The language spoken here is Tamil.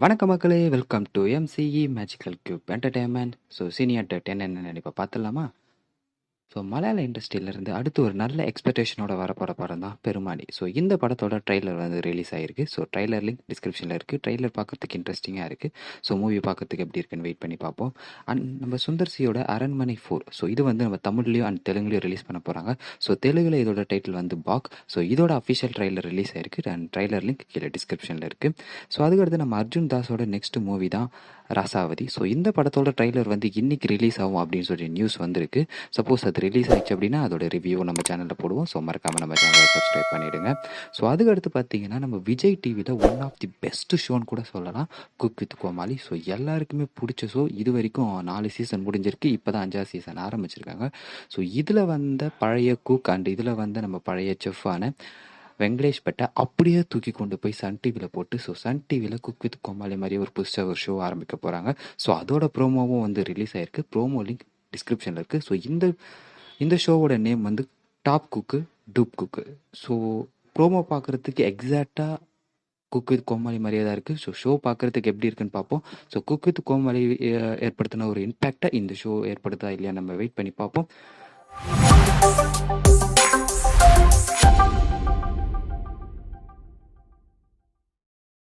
வணக்கம் மக்களே, welcome to MCE magical cube entertainment. So senior டெட் என்னென்னு இப்போ பார்த்துடலாமா? ஸோ மலையாள இண்டஸ்ட்ரியிலேருந்து அடுத்து ஒரு நல்ல எக்ஸ்பெக்டேஷனோட வரப்போகிற படம் தான் பெருமானி. ஸோ இந்த படத்தோட ட்ரெய்லர் வந்து ரிலீஸ் ஆகிருக்கு. ஸோ ட்ரெய்லர் லிங்க் டிஸ்கிரிப்ஷனில் இருக்குது. ட்ரெய்லர் பார்க்கறதுக்கு இன்ட்ரெஸ்டிங்காக இருக்குது. ஸோ மூவி பார்க்கறதுக்கு எப்படி இருக்குன்னு வெயிட் பண்ணி பார்ப்போம். அண்ட் நம்ம சுந்தர்சியோட அரண்மனை 4, ஸோ இது வந்து நம்ம தமிழ்லையும் அண்ட் தெலுங்குலையும் ரிலீஸ் பண்ண போகிறாங்க. ஸோ தெலுங்கில் இதோட டைட்டில் வந்து பாக். ஸோ இதோட அஃபிஷியல் ட்ரெய்லர் ரிலீஸ் ஆயிருக்கு அண்ட் ட்ரெய்லர் லிங்க் கீழே டிஸ்கிரிப்ஷனில் இருக்குது. ஸோ அதுக்கடுத்து நம்ம அர்ஜுன் தாஸோட நெக்ஸ்ட் மூவி தான் ரசாவதி. ஸோ இந்த படத்தோட ட்ரெய்லர் வந்து இன்னைக்கு ரிலீஸ் ஆகும் அப்படின்னு சொல்லி நியூஸ் வந்திருக்கு. சப்போஸ் அது ரிலீஸ் ஆயிடுச்சு அப்படின்னா அதோட ரிவ்யூ நம்ம சேனலில் போடுவோம். ஸோ மறக்காமல் நம்ம சேனலை சப்ஸ்கிரைப் பண்ணிவிடுங்க. ஸோ அதுக்கடுத்து பார்த்தீங்கன்னா நம்ம விஜய் டிவியில் ஒன் ஆஃப் தி பெஸ்ட் ஷோன்னு கூட சொல்லலாம், குக் வித் கோமாளி. ஸோ எல்லாருக்குமே பிடிச்ச ஷோ. இது வரைக்கும் 4 சீசன் முடிஞ்சிருக்கு. இப்போ தான் 5ஆவது சீசன் ஆரம்பிச்சிருக்காங்க. ஸோ இதில் வந்த பழைய குக் அண்ட் இதில் வந்த நம்ம பழைய செஃப்பான வெங்கடேஷ் பட்டை அப்படியே தூக்கி கொண்டு போய் சன் டிவியில் போட்டு, ஸோ சன் டிவியில் குக் வித் கோமாளி மாதிரி ஒரு புதுசாக ஒரு ஷோ ஆரம்பிக்க போகிறாங்க. ஸோ அதோட ப்ரோமோவும் வந்து ரிலீஸ் ஆயிருக்கு. ப்ரோமோ லிங்க் டிஸ்கிரிப்ஷனில் இருக்குது. ஸோ இந்த ஷோவோட நேம் வந்து top cook dupe cook. So promo பார்க்குறதுக்கு எக்ஸாக்டாக குக் வித் கோமாளி மாதிரியே தான் இருக்குது. ஸோ ஷோ பார்க்குறதுக்கு எப்படி இருக்குன்னு பார்ப்போம். ஸோ குக் வித் கோமாளி ஏற்படுத்தின ஒரு இம்பேக்டை இந்த ஷோ ஏற்படுத்தா இல்லையா நம்ம வெயிட் பண்ணி பார்ப்போம்.